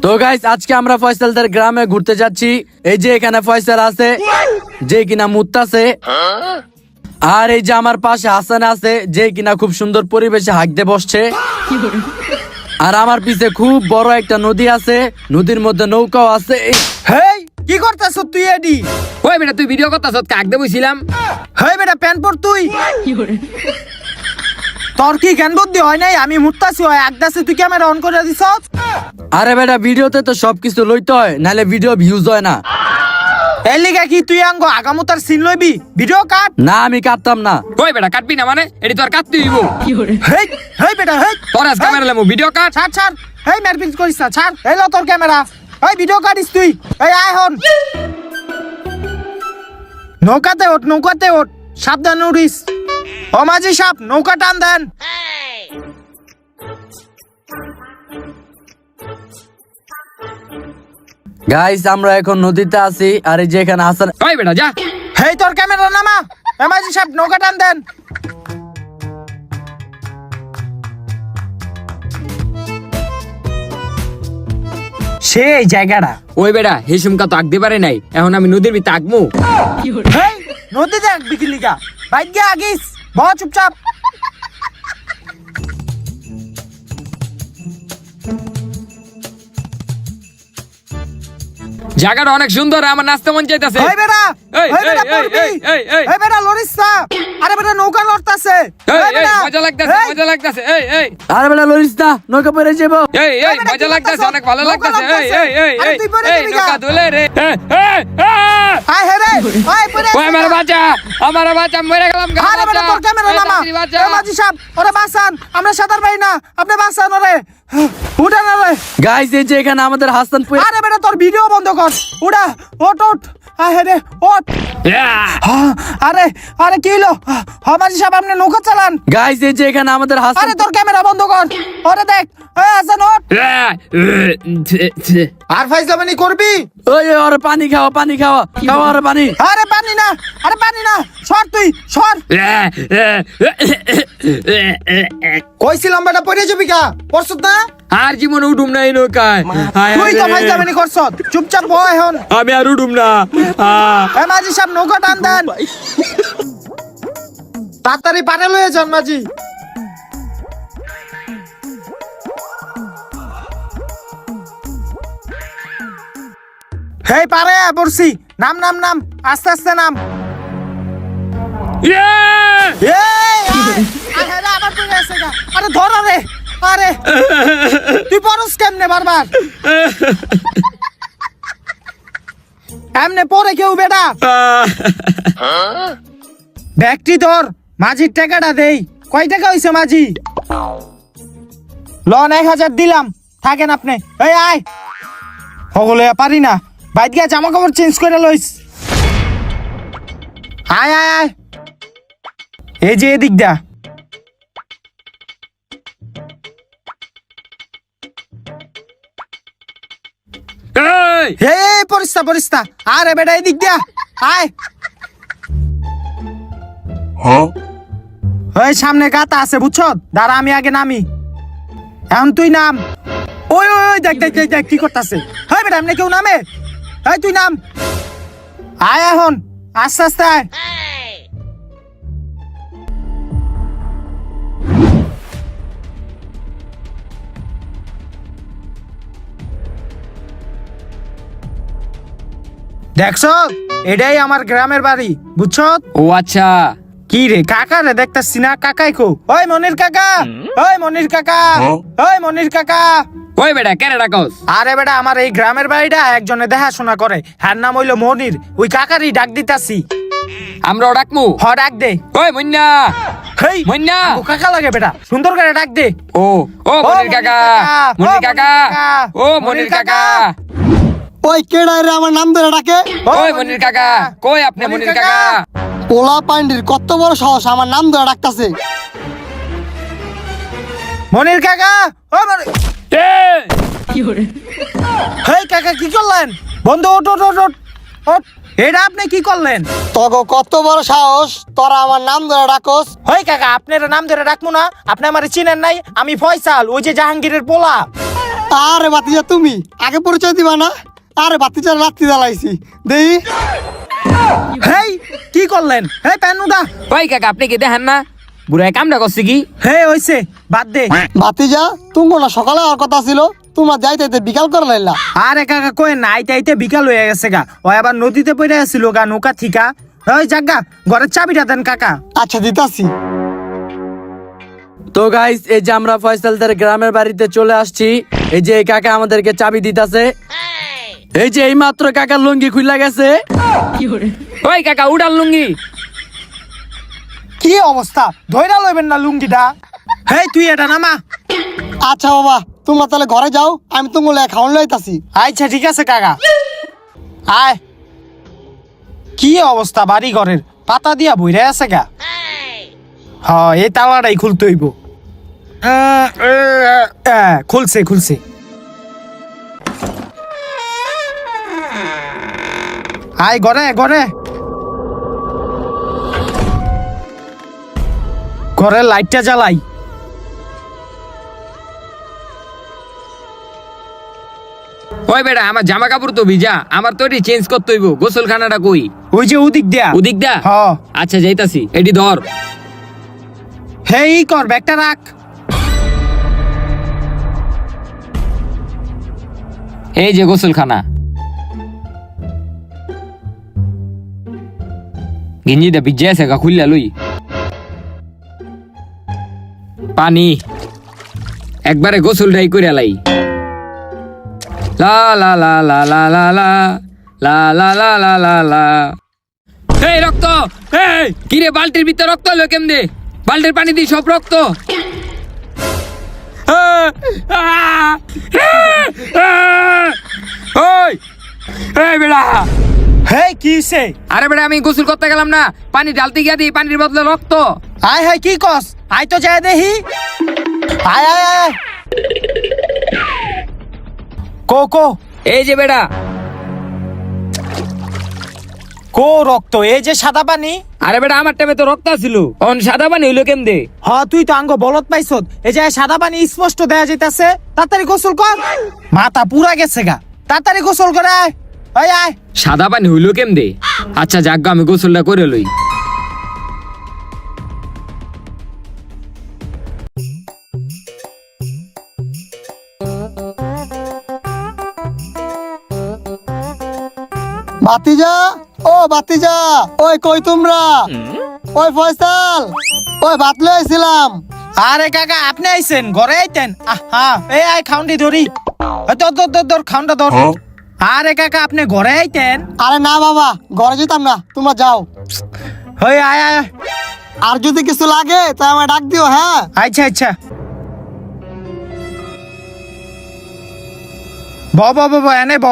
তো গাইস আজকে আমরা ফয়সালদের গ্রামে ঘুরতে যাচ্ছি। এই যে এখানে ফয়সাল আছে, যে কিনা মুত্তাছে, আর এই যে আমার পাশে হাসান আছে, যে কিনা খুব সুন্দর পরিবেশে হাঁকতে বসছে। আর আমার পিছে খুব বড় একটা নদী আছে, নদীর মধ্যে নৌকাও আছে। হেই কি করতাছ তুই এডি? ওই বেটা তুই ভিডিও করতাছ কাক দে বইছিলাম। হেই বেটা প্যান পর তুই। তোর কি জ্ঞান বুদ্ধি হয় নাই? আমি মুত্তাছি হয় একদাসে তুই ক্যামেরা অন করে দিছ। আরে বেটা ভিডিওতে তো সবকিছু লইতে হয়, নাহলে ভিডিও ভিউজ হয় না। এর লিগা কি তুই আঙ্গ আগামতার সিন লইবি? Video cut. না আমি কাটতাম না। ওই বেটা কাটবি না মানে এডি তোর কাটতে হইব। হেই হেই বেটা হেই তোর আজ ক্যামেরা লেমু ভিডিও কাট। ছাড় ছাড়। হেই মারপিট করিস না, ছাড়। এই ল তোর ক্যামেরা। এই ভিডিও কাটিস তুই। এই আয় হন। নৌকাতে ওঠ, নৌকাতে ওঠ, সাবধান উড়িস। ও মাঝি সাপ নৌকা টান দেন। গাইস আমরা এখন নদীতে আছি, আর এই যে এখানে হাসান। ওই বেটা যা। হেই তোর ক্যামেরা নামা। এ মাঝি সাপ নৌকা টান দেন। সেই জায়গাটা। ওই বেটা হেসুমকা তো আঁকতে পারে নাই, এখন আমি নদীর ভিতরে আঁকবো। হেই নদীতে আঁকবি কি লিগা? বাইক গিয়ে আগিস। বহ চুপচাপ। জায়গাটা অনেক সুন্দর, আমার নাচতে মন চাইতেছে। হেই বেটা এই, হেই বেটা এই, পড়বি। এই, এই, এই। হেই বেটা লরিস না। আরে বেটা নৌকা লড়তাছে। হেই বেটা মজা লাগতেছে, হেই, মজা লাগতেছে। এই এই আরে বেটা লরিস না, নৌকা পড়ে যাবো। এই এই বেটা, মজা কি লাগতেছে, করতাছ? অনেক ভালো নৌকা লাগতেছে। এই লাগতাছে। এই এই আরে এই তুই পরে এই যাবি গা। নৌকা তুলে রে। আয় হে রে। আয় পড়ে ওই আমার বাচ্চা, আমার বাচ্চা মরে গেলাম। আরে বেটা তোর ক্যামেরা নামা। এ মাঝি সাহেব ওরে বাঁচান, আমরা সাঁতার পারি না, আপনি বাঁচান ওরে। উঠা না রে। গাইস এই যে এখানে আমাদের হাসান আরে বেটা তোর ভিডিও বন্ধ কর। উড়া ওঠ ওঠ। আয় হে রে ওঠ। হ্যাঁ, আরে আরে কি হলো? হ্যাঁ মাঝি সাহেব আপনি নৌকা চালান। গাইস এই যে এখানে আমাদের হাসান। আরে তোর ক্যামেরা বন্ধ কর। ওরে দেখ। এই হাসান ওঠ। আর ফাইজলামানি করবি? ওই ওরে পানি খাওয়া, পানি খাওয়া, খাওয়া ওরে পানি। আরে পানি না, আরে পানি না, সর তুই সর। কইছিলাম বেটা পড়ে যাবি কা? পড়ছত না? আর জীবন উঠুম না এই নৌকায়। তুই তো ফাইজলামানি করছত। চুপচাপ বয় এখন। আমি আর উঠুম না। এ মাঝি সাহেব নৌকা টান দেন। তাড়াতাড়ি পারে লয়ে যান মাঝি। হেই পারে বলছি। নাম নাম নাম, আস্তে আস্তে নাম। এই আয় হে রে, আবার পড়ে আছে গা। আরে ধর রে। আরে তুই পরস কেমনে বারবার? এমনে পরে কেউ বেটা। ব্যাগটি ধর, মাঝির টাকাটা দেই। কয় টাকা হইছে মাঝি? লন 1000 দিলাম, থাকেন আপনি। এই আয়। হগলে পারি না, বাইর গিয়া জামা কাপড় চেঞ্জ করে লইস। আয় আয় আয়। এই যে এদিক দা। হে পরিস্তা পরিস্তা। আরে বেটা এদিক দিয়া আয়। ওই সামনে গাতা আছে বুঝছ? দাঁড়া আমি আগে নামি। এখন তুই নাম। ওই ওই ওই দেখ দেখ দেখ দেখ কি করতেছে। হ্যাঁ বেটা এমনি কেউ নামে? হ্যাঁ তুই নাম। আয় এখন আস্তে আস্তে আয়। দেখছ এটাই আমার গ্রামের বাড়ি বুঝছ? ও আচ্ছা। কি রে কাকা রে দেখতাছি না? কাকাই কো। ওই মনির কাকা, ওই মনির কাকা, ওই মনির কাকা। ওই বেটা কেরে ডাকস? আরে বেটা আমার এই গ্রামের বাড়িটা একজনে দেখাশোনা করে, হ্যার নাম হইলো মনির। ওই কাকারই ডাক দিতাছি। আমরা ডাকমু। হ ডাক দে। ওই মন্না, হেই মন্না। ও কাকা লাগে বেটা, সুন্দর করে ডাক দে। ও ও মনির কাকা, মনির কাকা, ও মনির কাকা। ওই কেডা রে আমার নাম ধরে ডাকে? ওই মনির কাকা, কই আপনি মনির কাকা? পোলা পান্ডির কত বড় সাহস আমার নাম ধরে ডাকতাছে। মনির কাকা, ও মনির। হেই কাকা কি করলেন? বন্ধু ওঠ ওঠ ওঠ ওঠ। এটা আপনি কি করলেন? তগো কত বড় সাহস তোরা আমার নাম ধরে ডাকস? হই কাকা আপনার নাম ধরে ডাকবো না? আপনি আমার চিনেন নাই? আমি ফয়সাল, ওই যে জাহাঙ্গীরের পোলা। আরে বাতিজা তুমি আগে পরিচয় দিবা না? আরে বাতিজা রাত্রি জ্বালাইছি দেই। হেই কি করলেন? হেই প্যানুদা। ওই কাকা আপনি কি দেখেন না বুড়ায় কামটা করছে কি? হে হইছে বাদ দে। বাতিজা তুমি না সকালে আর কথা ছিল, তোমরা যাইতে বিকাল করে লাইলা। আরে কাকা কই না আইতে বিকাল হয়ে গেছে গা। ও আবার নদীতে পড়ে আসছিল গা নৌকা থিকা। ওই জাগা ঘরের চাবিটা দেন কাকা। আচ্ছা দিতাছি। তো গাইস এই যে আমরা ফয়সালদের গ্রামের বাড়িতে চলে আসছি। এই যে এই কাকা আমাদেরকে চাবি দিতাছে। এই যে এই মাত্র কাকার লুঙ্গি খুইলা গেছে। ওই কাকা উড়াল লুঙ্গি। কি অবস্থা, ধইরা লইবেন না লুঙ্গিটা। হেই তুই এটা নামা। আচ্ছা বাবা তোমরা তাহলে ঘরে যাও, আমি তোমার খাওয়ান লইতাছি। আচ্ছা ঠিক আছে কাকা। আয় কি অবস্থা বাড়ি ঘরের, পাতা দিয়া বইরে আছে গা। হ্যাঁ এই তালাটাই খুলতে হইব। খুলছে খুলছে। আয় ঘরে ঘরে। ঘরের লাইটটা জ্বালাই। ওই বেটা আমার জামা কাপড় তো ভিজা, আমার তো এটি চেঞ্জ করতে হইব। গোসলখানাটা কই? ওই যে ওদিক দিয়া। ওদিক দা? হ্যাঁ। আচ্ছা যাইতাছি, এটি ধর। হেই কর ব্যাগটা রাখ। এই যে গোসলখানা। গেঞ্জিটা ভিজে আছে গা, খুললা লই। পানি একবারে গোসলটাই করে লাই। লা লা লা লা লা লা লা লা লা লা লা লা লা। এই রক্ত, এই কিরে বালতির ভিতর রক্ত হলো কেমনে? বালতির পানি দিয়ে সব রক্ত। ওই এই বেড়া। হেই কি হইছে? আরে বেড়া আমি গোসল করতে গেলাম না, পানি ঢালতে গিয়ে দিই পানির বদলে রক্ত। আয় হায় কি কস? আয় তো যায় দেখি। আয় আয় আয়। কো কো এই যে বেড়া। কো রক্ত, এই যে সাদা পানি। আরে বেটা আমার টাইমে তো রক্ত ছিল, অন সাদা পানি হইলো কেমনে? হ তুই তো আঙ্গ বলত পাইছত। এই যে সাদা পানি স্পষ্ট দেখা যাইতাছে। তাড়াতাড়ি গোসল কর, মাথা পুরা গেছে গা। তাড়াতাড়ি গোসল করে আয়। আয় আয়। সাদা পানি হইলো কেমনে? আচ্ছা যাক আমি গোসলটা করে লই। বাতিজা ও বাতিজা, ওই কই তোমরা? ওই ফয়সাল, ওই ভাত লইছিলাম। আরে কাকা আপনি আইছেন, ঘরে আইতেন। হ্যাঁ এই আয় খাউন্ডি ধরি। ধর ধর ধর ধর খাউন্ডা ধর। আরে কাকা আপনি ঘরে আইতেন। আরে না বাবা ঘরে যেতাম না, তোমরা যাও। হই আয় আয়। আর যদি কিছু লাগে তা আমায় ডাক দিও। হ্যাঁ আচ্ছা আচ্ছা। ব ব ব ব, এনে ব।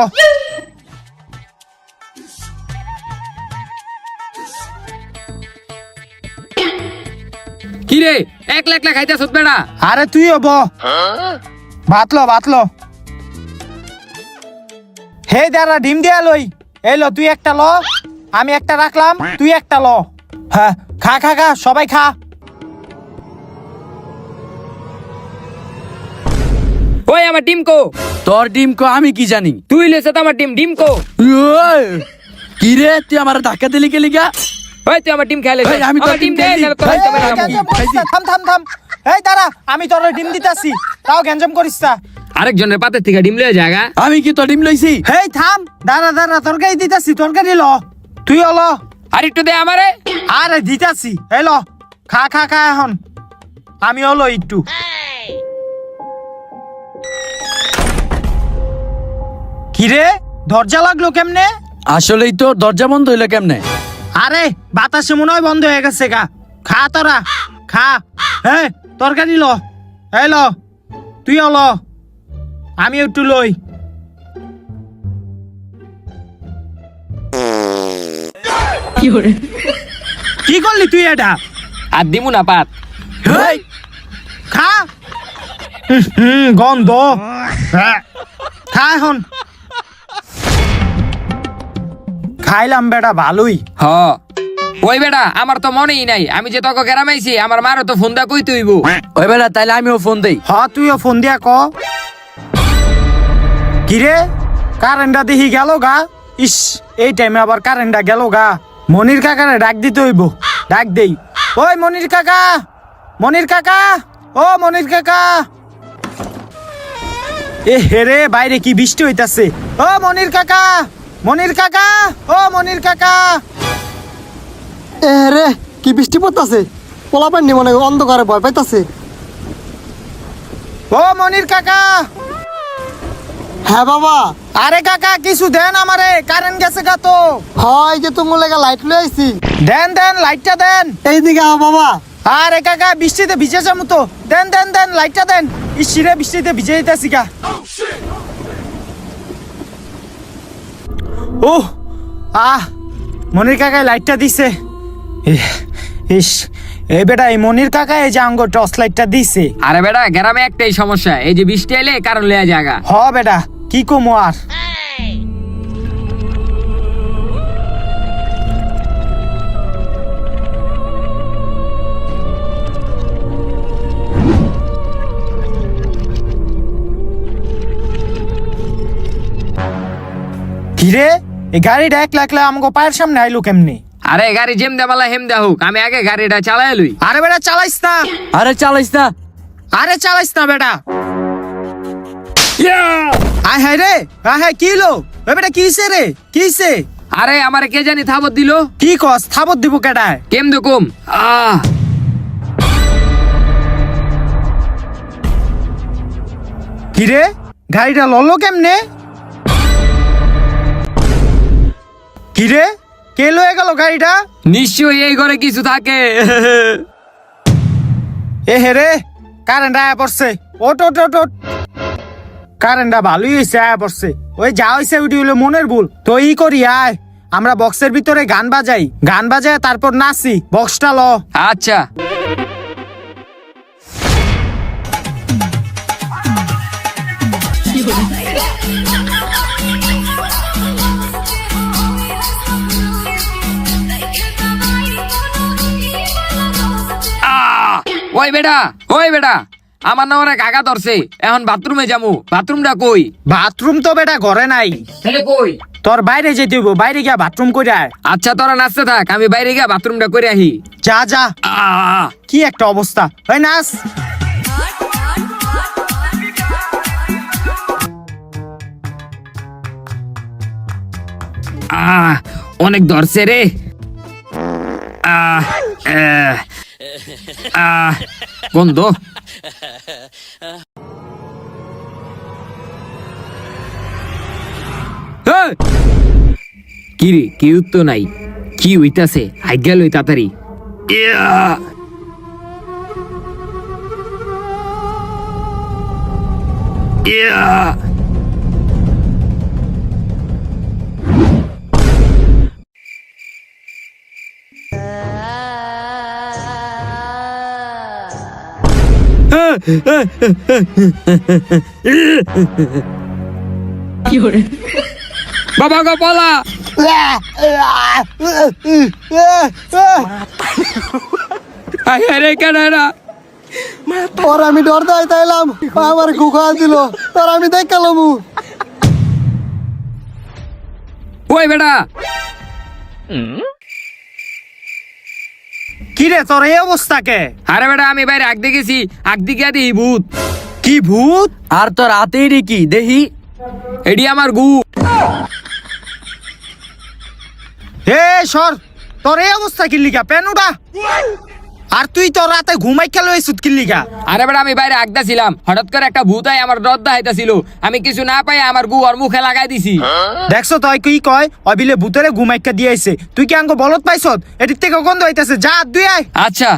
কিরে এক লাখ লাখ খাইতেছ বেড়া? আরে তুইও ব। ভাত লো ভাত লো। হে দাঁড়া ডিম দিয়া লই। এই লো তুই একটা ল, আমি একটা রাখলাম, তুই একটা ল। হ্যাঁ খা খা খা সবাই খা। ওই আমার ডিম কো? তোর ডিম কো আমি কি জানি? তুই লেছে তো আমার ডিম, ডিম কো? ওই, কি রে তুই আমার ধাক্কা দিলি কে লিগা? ওই তুই আমার ডিম খাইলে এই, আমি তোর ডিম ডিম দে, খাইছি। নাহলে তোর এই, হাতে এই, মেরে এই, খাবো। থাম থাম থাম। এই দাঁড়া আমি তোর ডিম দিতাছি, তাও গ্যাঞ্জাম করিস না। আরেকজনের পাতের থেকে ডিম লয়ে জায়গা। আমি কি তোর ডিম লইছি? হেই থাম, দাঁড়া দাঁড়া তরকারি দিতাছি, তরকারি ল। তুই ল। আর একটু দে আমারে। আরে দিতাছি, এই ল খা খা খা এখন। আমি হলো একটু। কিরে দরজা লাগলো কেমনে? আসলেই তো দরজা বন্ধ হইলো কেমনে? আরে বাতাসে মনে হয় বন্ধ হয়ে গেছে গা। খা তোরা খা। হ্যাঁ তরকারি ল। এই ল তুইও ল, আমি একটু লই। কি করলি তুই এটা? আর দিমু না পাত। হেই, খা। গন্ধ। হ্যাঁ, খা এখন। খাইলাম বেটা ভালোই। হ ওই বেটা আমার তো মনেই নাই, আমি যে তোকে গ্রামাইছি আমার মারও তো ফোন দা কই তুইব। ওই বেটা তাইলে আমিও ফোন দেই। হ তুইও ফোন দিয়া ক। কিরে কারেন্টটা দেখি গেল গা। ইস, এই টাইমে আবার কারেন্টটা গেল গা। মনির কাকারে ডাক দিতে হইব। ডাক দেই। ওই মনির কাকা, মনির কাকা, ও মনির কাকা। এ হেরে, বাইরে কি বৃষ্টি হইতাছে। ও মনির কাকা, মনির কাকা, ও মনির কাকা। এ রে কি বৃষ্টি পড়তাছে, পোলা পানি মনে হয় অন্ধকারে ভয় পাইতাছে। ও মনির কাকা। হ্যাঁ বাবা। আরে কাকা কিছু দেন আমারে, কারেন্ট গেছে গা তো। হয় যে তোমার লেগা লাইট লয়ে আইছি। দেন দেন, লাইটটা দেন। এইদিকে আও বাবা। আরে কাকা বৃষ্টিতে ভিজে যাবো তো, দেন দেন দেন, লাইটটা দেন। ইসিরে বৃষ্টিতে ভিজে যেতেছি গা। ও মনির কাকায় লাইটটা দিছে। ইস, এই বেটা এই মনির কাকা এই যে আঙ্গ টর্চ লাইটটা দিছে। আরে বেটা গ্রামে একটাই সমস্যা, এই যে বৃষ্টি এলে কারণ লইয়া জায়গা। হ বেটা, কি কমো আর। কিরে এই গাড়িটা একলা একলা আমাকে পায়ের সামনে আইলো কেমনি? আরে গাড়ি যেম দেমালা হেম দা হোক, আমি আগে গাড়িটা চালাই লই। আরে বেটা চালাইস না, আরে চালাইস না। আরে চালাইস না বেটা। আয় হায় রে, আয় হায় কি হলো? ওই বেটা কিসে রে, কিসে? আরে আমারে কে জানি থাবত দিল। কি কস, থাবত দিব কেডায়? কেম দেখুম। কিরে গাড়িটা ললো কেমনে? কিরে কে লয়ে গেল গাড়িটা? নিশ্চয়ই এই ঘরে কিছু থাকে। এ হে রে, কারেন্ট আয়া পড়ছে। ওট ওট ওট ওট। কারেন্টটা ভালোই হয়েছে, আয়া পড়ছে। ওই যা হয়েছে ওইটি হলো মনের ভুল। তো ই করি আয়, আমরা বক্সের ভিতরে গান বাজাই, গান বাজায় তারপর নাচি। বক্সটা ল। আচ্ছা। ওই বেটা, ওই বেটা, আমার না অনেক আগা ধরছে, এখন বাথরুমে যামু। বাথরুমটা কই? বাথরুম তো বেটা ঘরে নাই। তাহলে কই? তোর বাইরে যেতে হইব, বাইরে গিয়া বাথরুম করে আয়। আচ্ছা তোরা নাচতে থাক, আমি বাইরে গিয়ে বাথরুমটা করে আহি। যা যা। আহ, কি একটা অবস্থা। ওই নাচ। আহ, অনেক ধরছে রে। আহ, আহ, আহ, গন্ধ। এই! কি রে, কেউ তো নাই। কি হইতাছে? আজ্ঞা লই তাড়াতাড়ি। ইয়া! ইয়া! বাবা গো পলা। আরে কেনারা ওর আমি ডর দাই তাইলাম, আমার গুখা দিল, তোর আমি দেখালাম। ওই বেটা, কি রে তোর এই অবস্থা কে? আরে বেটা আমি বাইরে আগ দেখেছি, আগ দিকে দেখি ভূত। কি ভূত? আর তোর হাতেই কি দেখি? এডি আমার গু। হে সর, তোর এই অবস্থা কি লিগা? পেনুডা। আর তুই তোর রাতে ঘুমাই খেলো এই সুদ কি লিগা? আরে বেটা আমি বাইরে আগদা ছিলাম, হঠাৎ করে একটা ভূত আই আমার রদ্দা হাইতাছিল। আমি কিছু না পাই আমার গু ওর মুখে লাগাই দিছি। দেখছো তুই কি কয়? অবিলে ভূতরে ঘুমাইকা দিয়েছে। তুই কি আঙ্গ বলত পাইছত? এদিক থেকে গন্ধ হইতাছে। যা দুই আয়। আচ্ছা।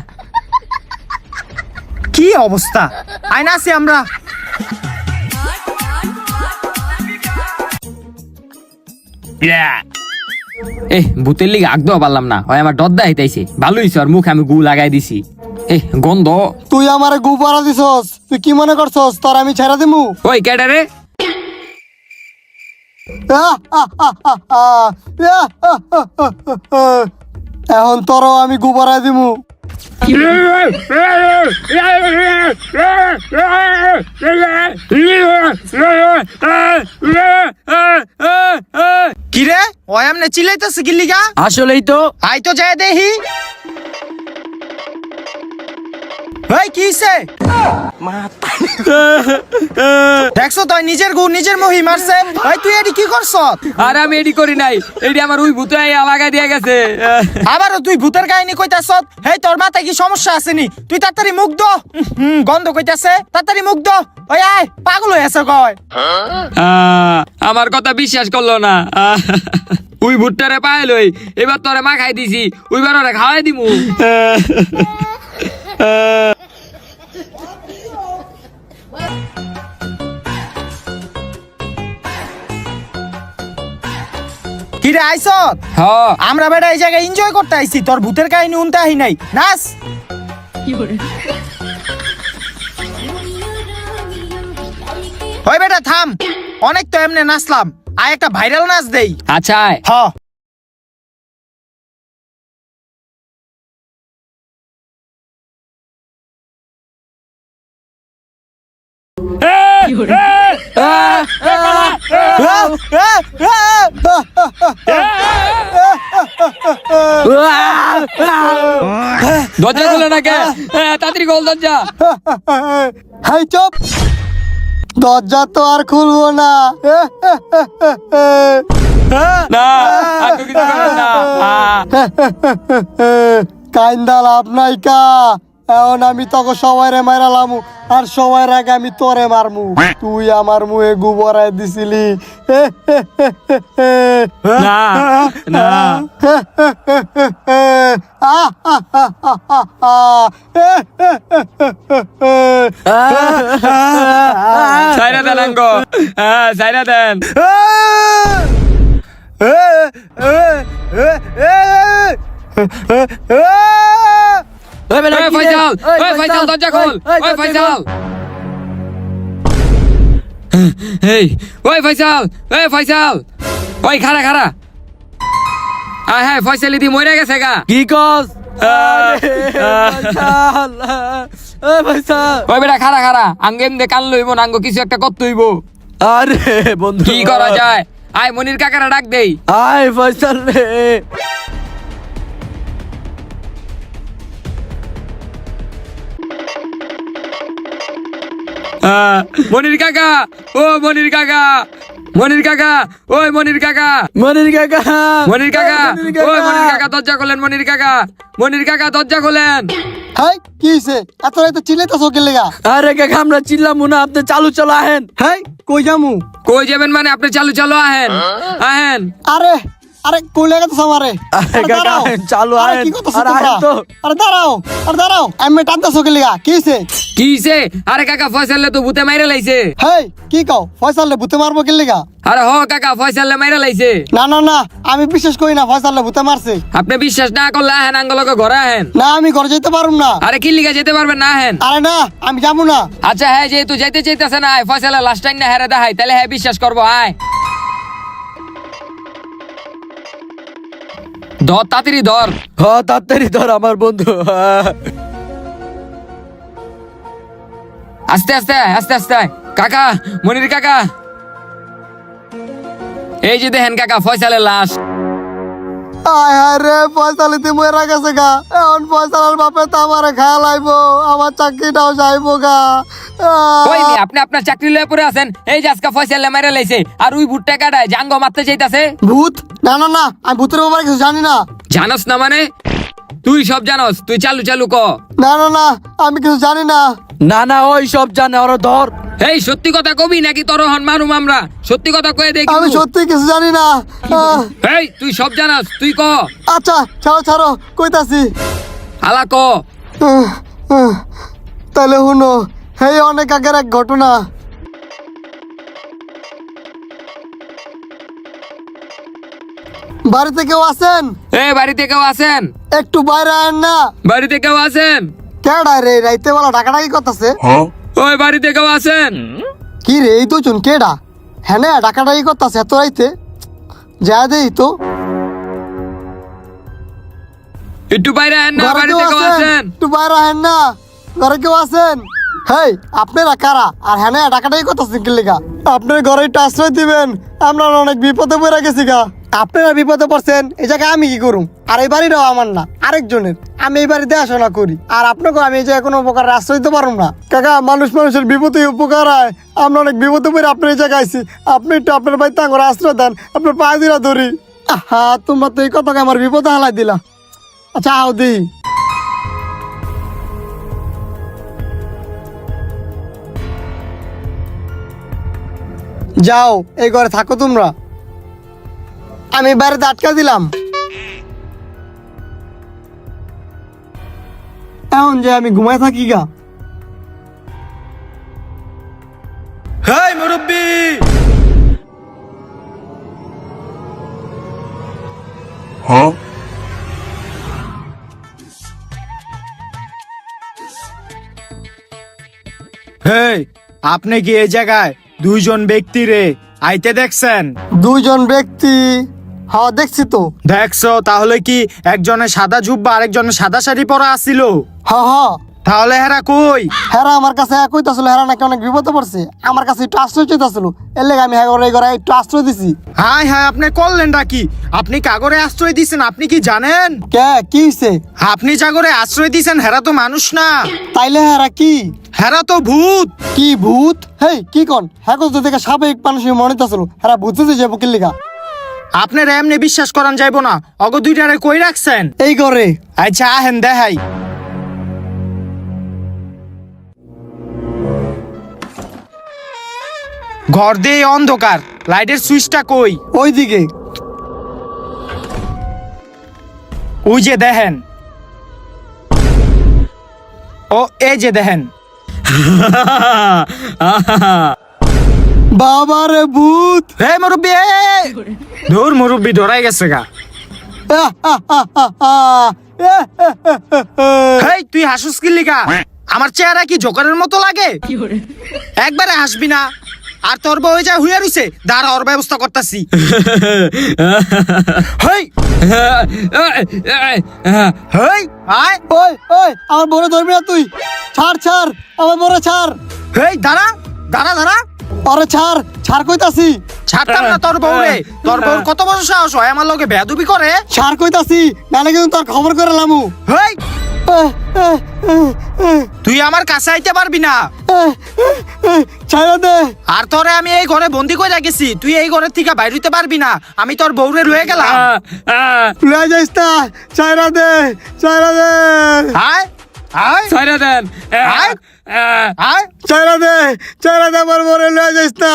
কি অবস্থা? আইনা আছি আমরা। ভূতের লিগে আগ দেওয়া পারলাম না, হয় আমার ডদ্দা হাইতাইছে। ভালো হইছে ওর মুখে আমি গু লাগাই দিছি। গন্ধ। তুই আমার গু পাড়া দিছস, তুই কি মনে করছস তোর আমি ছেড়ে দিমু? ওই কেডারে? এখন তোরও আমি গু পাড়া দিমু। কিরে ওই আমনে চিল্লাইতেছে কি লিগা? আসলেই তো। আই তো যায় দেখি। ভাই কি হইছে? দেখছো তুই নিজের গু নিজের মহি মারছে। ভাই তুই এডি কি করছ? আর আমি এডি করি নাই, এডি আমার ওই ভূতে লাগাই দিয়ে গেছে। আবারও তুই ভূতের কাহিনী কইতাছ? হেই তোর মাথায় কি সমস্যা আছে নি? তুই তাড়াতাড়ি মুখ দো। গন্ধ কইতাছে, তাড়াতাড়ি মুখ দো। ওই আয় পাগল হয়েছে কয়। আমার কথা বিশ্বাস করলো না। ওই ভুট্টারে পাইলই, এবার তোরে মা খাই দিছি, ওইবার ওরে খাওয়াই দিমু। কিরে আইছ? হ্যাঁ আমরা বেটা এই জায়গায় এনজয় করতে আইছি, তোর ভূতের কাহিনী উনতে আহি নাই। নাচ। ওই বেটা থাম, অনেক তো এমনি নাচলাম, আয় একটা ভাইরাল নাচ দেই। আচ্ছা আয়। হ দরজা খুলে না কে? তাড়াতাড়ি গোল দরজা। হাই চুপ, দরজা তো আর খুলবো না। না আর তো কিছু করেন না। কাইন্দা লাভ নাই কা, এখন আমি তোকে সবাই রে মারালামু, আর সবার আগে আমি তোরে মারমু। তুই আমার মুহে গোবরাই দিছিলি। না না সাইরা দেন আঙ্গ, সাইরা দেন। ওই বেটা, ওই কি রে? ফয়সাল, ওই ওই ফয়সাল দরজা খোল, ওই ফয়সাল। ওই ফয়সাল, ওই ফয়সাল, ওই খারা খারা। হ্যাঁ ফয়সাল ইদি মরে গেছে গা। কি কস? ফয়সাল, ওই ফয়সাল। ওই বেটা খারা খারা, আঙ্গেম দে কান লইব না, আঙ্গ কিছু একটা করতে হইব। আরে বন্ধু, কি করা যায়? আয় মনির কাকারা ডাক দেই। আয় ফয়সাল রে। মনির কাকা, ও মনির কাকা, মনির কাকা, ওই মনির কাকা, মনির কাকা, মনির কাকা, ওই মনির কাকা দরজা খোলেন, মনির কাকা, মনির কাকা দরজা খোলেন। হাই কি হইছে? এত রাতে চিল্লাইতাছ কি লাগা? আরে কাকা আমরা চিল্লাম না, আপনি চালু চালু আহেন। হাই কই যামু? কই যাবেন মানে? আপনি চালু চালু আহেন, আহেন। আরে আরে কই লাগাতেছ আমারে? আরে কাকা দাঁড়াও। আহেন, চালু আরে আহেন। কি করতেছ আরে তোমরা? আহেন তো। আরে দাঁড়াও, আরে দাঁড়াও, আমি টানতেছ কি লাগা? কি হইছে? কি হইছে? আরে কাকা ফয়সালে তো ভূতে মাইরা লাইছে। হেই কি কও? ফয়সালে ভূতে মারবো কি লাগা? আরে হ কাকা ফয়সালে মাইরা লাইছে। না না না, আমি বিশ্বাস করি না ফয়সালে ভূতে মারছে। আপনি বিশ্বাস না করলে আহেন, আঙ্গলকে ঘরে আহেন। না আমি ঘরে যেতে পারুম না। আরে কি লিগা যেতে পারবেন না? আহেন। আরে না আমি যাবো না। আচ্ছা হ্যাঁ, যেহেতু যাইতে চাইতেছে না, ফয়সালা লাস্ট টাইম না হেরে দেখাই, তাহলে হ্যাঁ বিশ্বাস করবো। আয় ধর, তাড়াতাড়ি ধর। হ তাড়াতাড়ি ধর আমার বন্ধু। আস্তে আস্তে আস্তে আস্তে। কাকা, মনির কাকা, এই যে দেখেন কাকা ফয়সালের লাশ। আয় হায় রে, ফয়সালিতে মরে গেছে গা। এখন ফয়সালের বাপে তো আমারে খায়া লাইবো, আমার চাকরিটাও যাইবো গা। কই নি আপনি আপনার চাকরি লয়ে পড়ে আছেন, এই যে আজকে ফয়সালে মাইরা লাইছে, আর ওই ভুট্টা কাটায় জাঙ্গ মারতে চাইতাছে। ভূত? না না না, আমি ভূতের ব্যাপারে কিছু জানি না। জানোস না মানে? তুই সব জানোস, তুই চালু চালু ক। না না না, আমি কিছু জানি না। না না ওই সব জানে, ওরা ধর। এই সত্যি কথা কবি নাকি তোর হন মারুম আমরা? সত্যি কথা কয়ে দেখি। আমি সত্যি কিছু জানি না। এই তুই সব জানাস, তুই ক। আচ্ছা ছাড়ো ছাড়ো, কইতাছি। আলা ক। তাহলে শুনো, এই অনেক আগের এক ঘটনা। বাড়িতে কেউ আছেন? এই বাড়িতে কেউ আছেন? একটু বাইরে আয়েন না। বাড়িতে কেউ আছেন? কেডা রে রাইতে বেলা ডাকাডাকি করতেছে? ওই বাড়িতে কেউ আছেন? কি রে এই তো চুন কেডা? হ্যাঁ না ডাকাডাকি করতেছে এত রাইতে? যা দেই তো। একটু বাইরে আহেন না, ঘরে বাড়িতে কেউ কেউ আছেন? আছেন? একটু বাইরে আহেন না, ঘরে কেউ আছেন? হেই, আপনারা কারা আর হ্যাঁ টাকাটাই কত সিঙ্গেলিকা? আপনার ঘরে একটু আশ্রয় দিবেন, আমরা অনেক বিপদে পড়ে গেছি গা। আপনারা বিপদে পড়ছেন, এই জায়গায় আমি কি করুম? আর এই বাড়িটাও আমার না, আরেকজনের। আমি এই বাড়ি দেখাশোনা করি, আর আপনাকে আমি এই জায়গায় কোনো উপকার আশ্রয় দিতে পারবো না। কাকা, মানুষের বিপদে উপকার হয়, আমরা অনেক বিপদে পড়ে আপনার এই জায়গায় আইছি। আপনি একটু আপনার বাড়িতে করে আশ্রয় দেন, আপনার পায়ে দিলা ধরি। হ্যাঁ, তোমরা তো এই কথাকে আমার বিপদে হালাই দিলা। আচ্ছা, আও দিই। যাও, এই ঘরে থাকো তোমরা, আমি বাড়িতে আটকা দিলাম। এখন যে আমি ঘুমায় থাকি গা। হেই মুরব্বি, হেই, আপনি কি এই জায়গায় দুইজন ব্যক্তি রে আইতে দেখছেন? দুইজন ব্যক্তি? হ্যাঁ, দেখছি তো। দেখছো? তাহলে কি একজনের সাদা জুব্বা আরেকজনের সাদা শাড়ি পরা আসিল? হ্যাঁ হ্যাঁ, তাহলে হেরা কই? হেরা আমার কাছে কইতাছিল হেরা নাকি অনেক বিপদে পড়ছে, আমার কাছে একটু আশ্রয় চাইতাছিল, এর লেগে আমি এই ঘরে একটু আশ্রয় দিছি। হাই হাই, আপনি করলেনটা কি? আপনি কাগরে আশ্রয় দিছেন, আপনি কি জানেন? কে, কি হইছে? আপনি জাগরে আশ্রয় দিছেন, হেরা তো মানুষ না, তাইলে হেরা কি? হেরা তো ভূত। কি ভূত? হেই, কি কন? হ্যাঁ, তো দেখে স্বাভাবিক মানুষের মনে হইতাছিল, হেরা বুঝতে যে বুকির লিগা। আপনার এমনি বিশ্বাস করান যাইব না। অগ দুইটারে কই রাখছেন? এই ঘরে। আচ্ছা আহেন দেখাই। ঘর দিয়ে অন্ধকার, লাইটের সুইচটা কই? ওইদিকে। ওই যে দেখেন, ও এই যে দেখেন। বাবারে ভূত! হে মুরব্বি, ধুর মুরব্বি ধরাই গেছে গা। হেই, তুই হাসুস কি লিগা? আমার চেহারা কি জোকারের মতো লাগে? একবারে হাসবি না। আর তোর বউ যা হুইয়া রইছে, দাঁড়া, ওর ব্যবস্থা করতাছি। হেই হেই, আয়। ওই ওই, আমার বড় ধরবি না তুই? ছাড় ছাড়, আমার বড় ছাড়। হেই দাঁড়া দাঁড়া দাঁড়া, আরে ছাড়, ছাড় কইতাছি। ছাড়তাম না তোর বউ রে। তোর বউর কত বড় সাহস হয় আমার লগে বেয়াদবি করে? ছাড় কইতাছি, নালে কিন্তু তোর খবর করে লামু। হেই, তুই আমার কাছে আইতে পারবি না। ছাড়া দে। আর তোরে আমি এই ঘরে বন্দি করে গেছি, তুই এই ঘরের থেকে বাইরে হইতে পারবি না। আমি তোর বউরে লয়ে গেলাম। লয়ে যাইস না, ছাড়া দে, ছাড়া দে, আয় আয় ছাইরা দেন। আয় আয়, ছাড়া দে, ছাড়া দে, আমার বড় লয়ে যাইস না।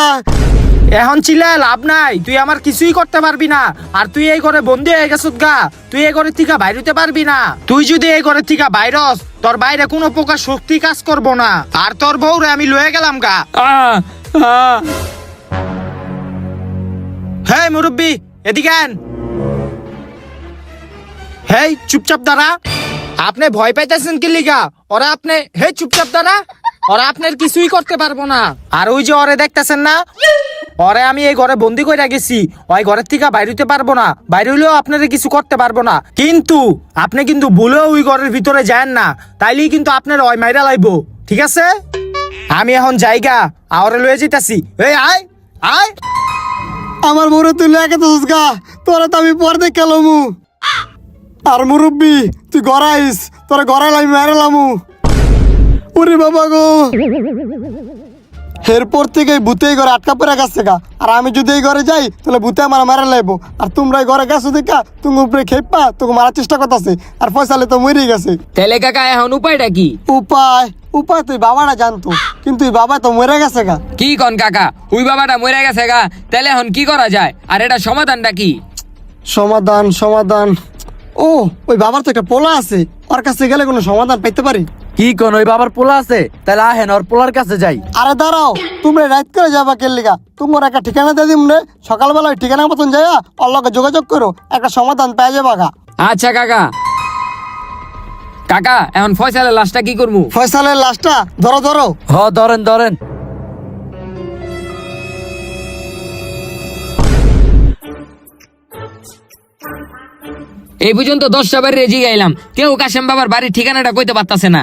এখন চিল্লায় লাভ নাই, তুই আমার কিছুই করতে পারবি না। আর তুই এই ঘরে বন্দি হয়ে গেছিস গা, তুই এই ঘরের থেকে বাইরে হইতে পারবি না। তুই যদি এই ঘরের থেকে বাইরস, তোর বাইরে কোনো প্রকার শক্তি কাজ করবো না। আর তোর বউরে আমি লয়ে গেলাম গা। হেই মুরব্বি, এদিকে আন। হেই, চুপচাপ দাঁড়া। আপনি ভয় পাইতেছেন কি লিগা? ওরা আপনি, হেই চুপচাপ দাঁড়া, ওরা আপনার কিছুই করতে পারবো না। আর ওই যে ওরে দেখতেছেন না, ওরে আমি এই ঘরে বন্দি করে গেছি। ওই ঘরের থেকে বাইরে হইতে পারবো না, বাইরে হইলেও আপনারা কিছু করতে পারবো না। কিন্তু আপনি কিন্তু ভুলেও ওই ঘরের ভিতরে যান না, তাইলেই কিন্তু আপনার ওই মাইরা লাইবো, ঠিক আছে? আমি এখন জায়গা আওরে লয়ে যেতেছি। এই আয় আয়। আমার বড় তুই লেগে তো গা, তোরা তো আমি পর দেখ খেলামু। আর মুরব্বি, তুই গড়াইস, তোরা গড়াইল আমি মেরালামু। ওরে বাবা গো, এরপর থেকে ভূতে এই ঘরে আটকা পড়ে গেছে গা। আর আমি যদি এই ঘরে যাই, তাহলে ভূতে আমার মারা লাইবো। আর তোমরা এই ঘরে গেছো দেখা, তুমি উপরে খেপা তোকে মারার চেষ্টা করতেছে। আর ফয়সালে তো মরেই গেছে। তাহলে কাকা এখন উপায়টা কি? উপায় উপায় তুই বাবাটা জানতো, কিন্তু এই বাবা তো মরে গেছে গা। কি কন কাকা, ওই বাবাটা মরে গেছে গা, তাহলে এখন কি করা যায়? আর এটা সমাধানটা কি? সমাধান সমাধান, ও ওই বাবার তো একটা পোলা আছে, ওর কাছে গেলে কোনো সমাধান পাইতে পারি। কি কোন ওই বাবার পোলা আছে? তাহলে আহেন ওর পোলার কাছে যাই। আরে দাঁড়াও, তুমি রাত করে যাবা কে লিগা? তোমার একটা ঠিকানা দিয়ে দিম রে, সকালবেলা ওই ঠিকানা মতন যাইয়া ওর লগে যোগাযোগ করো, একটা সমাধান পেয়ে যাবা গা। আচ্ছা কাকা। কাকা, এখন ফয়সালের লাশটা কি করবো? ফয়সালের লাশটা ধরো ধরো। হ, ধরেন ধরেন। এই পর্যন্ত 10টা বাড়ি রেজি গাইলাম, কেউ কাশেম বাবার বাড়ির ঠিকানাটা কইতে পারতাছে না।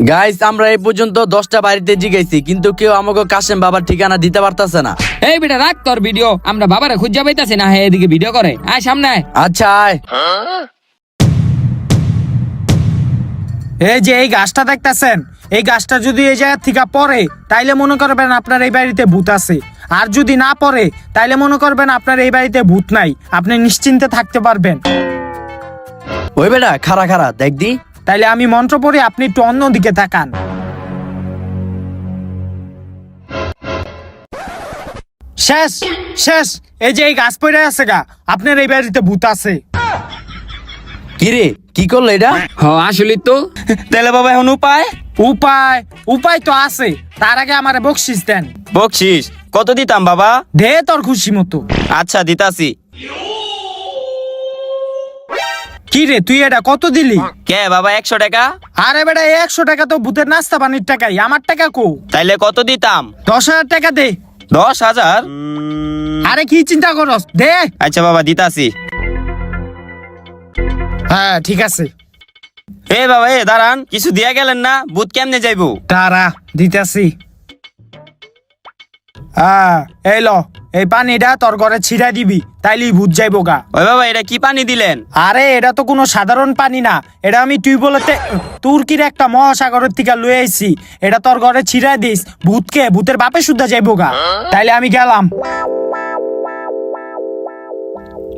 গাইস আমরা এই পর্যন্ত 10টা বাড়িতে জিগাইছি, কিন্তু কেউ আমাকে কাশেম বাবার ঠিকানা দিতে পারতাছে না। এই বেটা রাখ তোর ভিডিও, আমরা বাবারে খুঁজা পাইতাছি না। হ্যাঁ এদিকে ভিডিও করে, আয় সামনে আয়। আচ্ছা আয়। এই যে এই গাছটা দেখতেছেন, এই গাছটা যদি এই জায়গা থেকে পড়ে তাইলে মনে করবেন আপনার এই বাড়িতে ভূত আছে, আর যদি না পড়ে তাইলে মনে করবেন আপনার এই বাড়িতে ভূত নাই, আপনি নিশ্চিন্তে থাকতে পারবেন। ওই বেটা খারা খারা দেখ দি। তাইলে আমি মন্ত্র পড়ি, আপনি একটু অন্যদিকে তাকান। শেষ শেষ। এই যে এই গাছ পড়ে আছে গা, আপনার এই বাড়িতে ভূত আছে। কি রে কি করলো এটা? হ আসলে তো। তাহলে বাবা এখন উপায়? উপায় উপায় তো আছে, তার আগে আমারে বকশিস দেন। বকশিস কত দিতাম বাবা? দে তোর খুশি মতো। আচ্ছা দিতাছি। কি রে তুই এটা কত দিলি? কে বাবা 100 টাকা? আরে বেটা 100 টাকা তো ভূতের নাস্তা পানির টাকাই, আমার টাকা কো? তাইলে কত দিতাম? 10,000 টাকা দে। 10,000? আরে কি চিন্তা করস, দে। আচ্ছা বাবা দিতাছি। হ্যাঁ ঠিক আছে। এ বাবা এ দাঁড়ান, কিছু দিয়া গেলেন না, ভূত কেমনে যাইবো? তারা দিতেছি। এই ল, এই পানিটা তোর ঘরে ছিড়া দিবি, তাইলেই ভূত যাইবো গা। ওই বাবা এটা কি পানি দিলেন? আরে এটা তো কোনো সাধারণ পানি না, এটা আমি টিউবওয়েলতে তুর্কির একটা মহাসাগরের থেকে লয়ে আইছি। এটা তোর ঘরে ছিড়া দিস, ভূতের বাপে শুদ্ধা যাইবো গা। তাইলে আমি গেলাম।